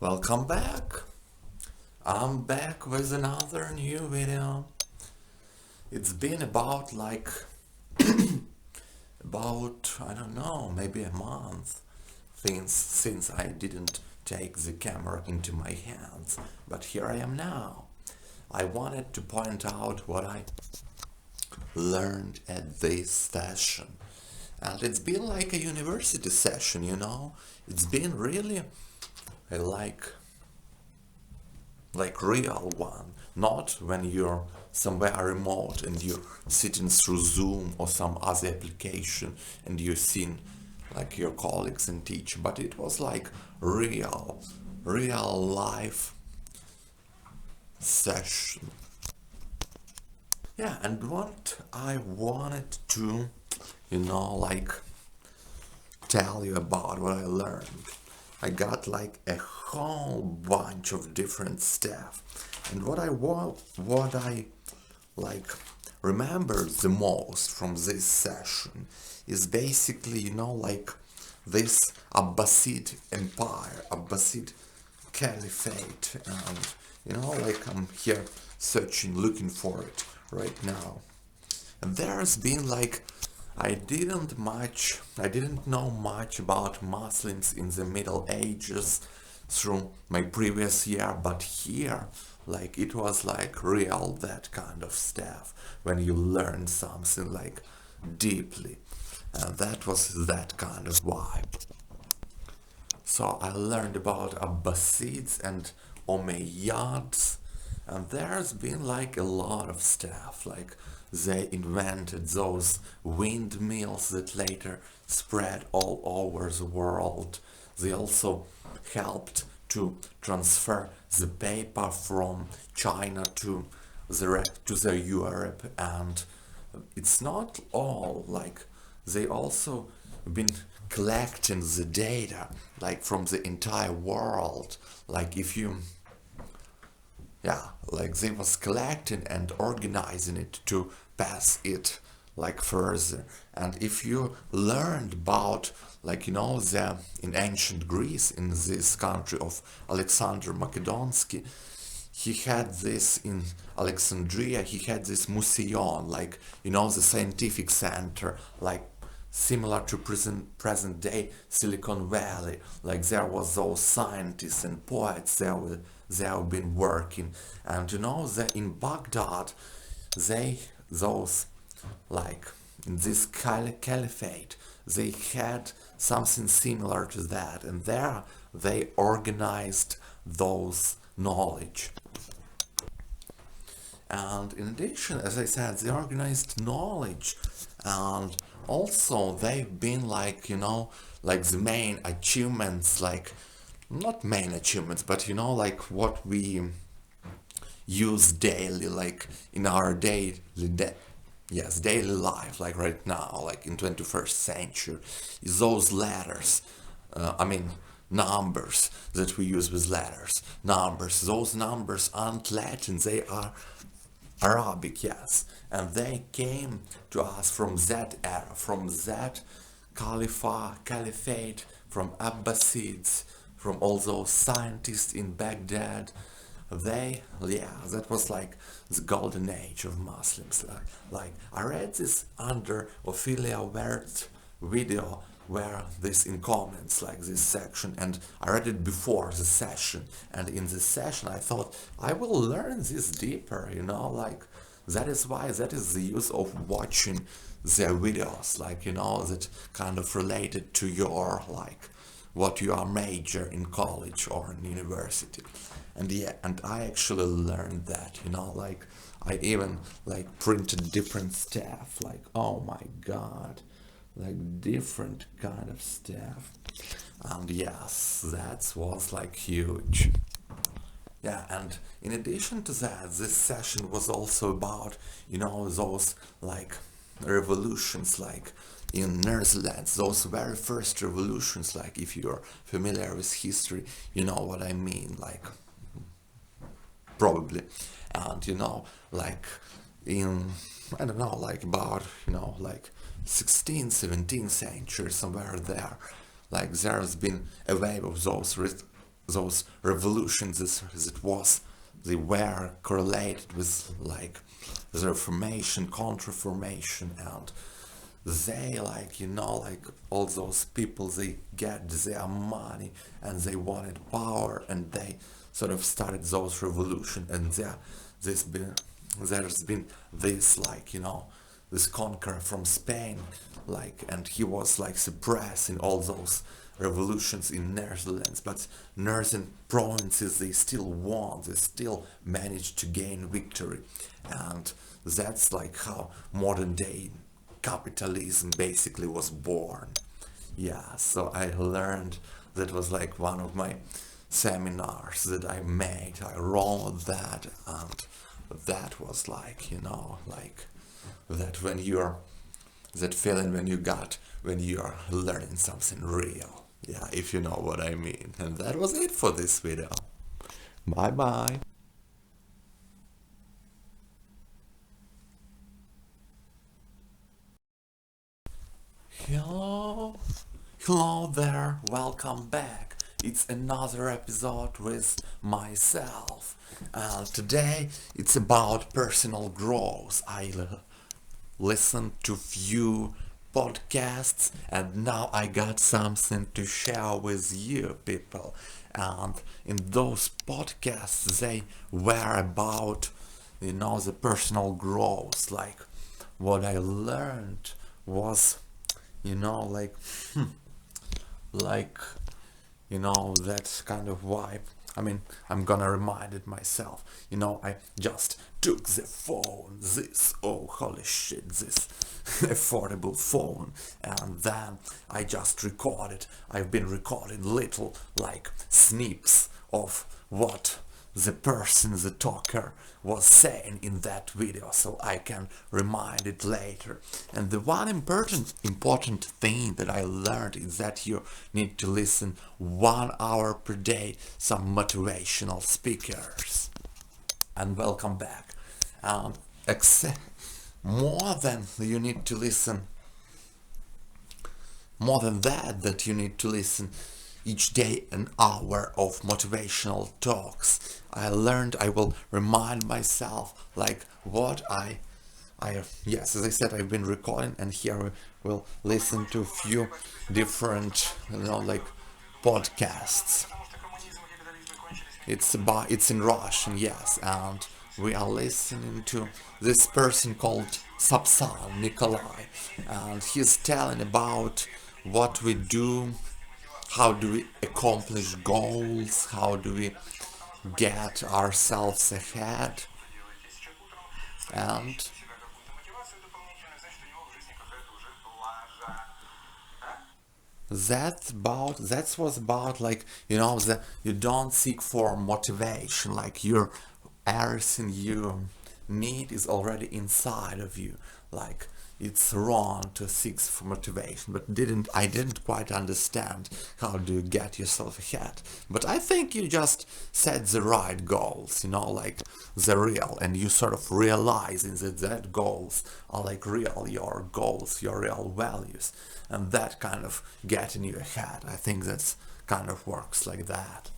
Welcome back. I'm back with another new video. It's been about I don't know, maybe a month since I didn't take the camera into my hands, but here I am now. I wanted to point out what I learned at this session. And it's been like a university session, you know? It's been really a like real one, not when you're somewhere remote and you're sitting through Zoom or some other application and you're seeing like your colleagues and teach, but it was like real life session. Yeah, and what I wanted to, like tell you about what I learned. I got like a whole bunch of different stuff, and what I like remembered the most from this session is basically, like this Abbasid empire, Abbasid caliphate, and like I'm here searching, looking for it right now. And there's been like I didn't know much about Muslims in the Middle Ages through my previous year, but here, like it was like real that kind of stuff when you learn something like deeply. And that was that kind of vibe. So I learned about Abbasids and Umayyads, and there's been like a lot of stuff, like they invented those windmills that later spread all over the world. They also helped to transfer the paper from China to the Europe, and it's not all like they also been collecting the data like from the entire world. Like if you like they was collecting and organizing it to pass it like further. And if you learned about the in ancient Greece, in this country of Alexander Makedonsky, he had this in Alexandria, he had this museum, like the scientific center, like similar to present day Silicon Valley. Like there was those scientists and poets there they have been working, and that in Baghdad those like in this caliphate they had something similar to that, and there they organized those knowledge. And in addition, as I said, they organized knowledge, and also they've been like like the main achievements, like not main achievements, but like what we use daily, like in our daily life, like right now, like in 21st century, is those letters. I mean numbers that we use with letters. Numbers. Those numbers aren't Latin, they are Arabic, yes, and they came to us from that era, from that caliphate, from Abbasids, from all those scientists in Baghdad. That was like the golden age of Muslims. Like I read this under Ophelia Wert's video where this in comments, like this section, and I read it before the session, and in this session I thought I will learn this deeper, like that is the use of watching their videos, like that kind of related to your like what you are major in college or in university. And I actually learned that, like I even like printed different stuff, like oh my god, like different kind of stuff. And yes, that was like huge. Yeah, and in addition to that, this session was also about those like revolutions, like in Netherlands, those very first revolutions. Like if you're familiar with history, you know what I mean, like probably. And like in I don't know, like about like 16th, 17th century, somewhere there, like there's been a wave of those those revolutions as it was, they were correlated with like the Reformation, Counter-Reformation, and they like, you know, like all those people, they get their money and they wanted power, and they sort of started those revolution, and there's been this, like, you know, this conqueror from Spain, like, and he was like suppressing all those revolutions in Netherlands, but northern provinces, they still won, they still managed to gain victory, and that's like how modern day capitalism basically was born. Yeah, so I learned, that was like one of my seminars that I made. I wrote that, and that was like, you know, like that when you're, that feeling when you got when you're learning something real. Yeah, if you know what I mean. And that was it for this video. Bye bye. Hello, hello there, welcome back. It's another episode with myself, and today it's about personal growth. I listened to few podcasts, and now I got something to share with you people. And in those podcasts, they were about, you know, the personal growth. Like what I learned was, you know, like, you know, that kind of vibe. I mean, I'm gonna remind it myself. You know, I just took the phone, this, oh holy shit, this affordable phone, and then I just recorded. I've been recording little like snips of what the person, the talker, was saying in that video, so I can remind it later. And the one important thing that I learned is that you need to listen 1 hour per day some motivational speakers. And welcome back. More than you need to listen, more than that you need to listen each day an hour of motivational talks. I learned, I will remind myself like what I yes, as I said, I've been recording, and here we will listen to a few different, you know, like podcasts. It's in Russian, yes, and we are listening to this person called Sapsan Nikolai, and he's telling about what we do, how do we accomplish goals, how do we get ourselves ahead, and that was about, like, you know, that you don't seek for motivation, like you're, everything you need is already inside of you. Like, it's wrong to seek for motivation, but I didn't quite understand how do you get yourself ahead. But I think you just set the right goals, you know, like the real, and you sort of realizing that goals are like real, your goals, your real values, and that kind of getting you ahead. I think that's kind of works like that.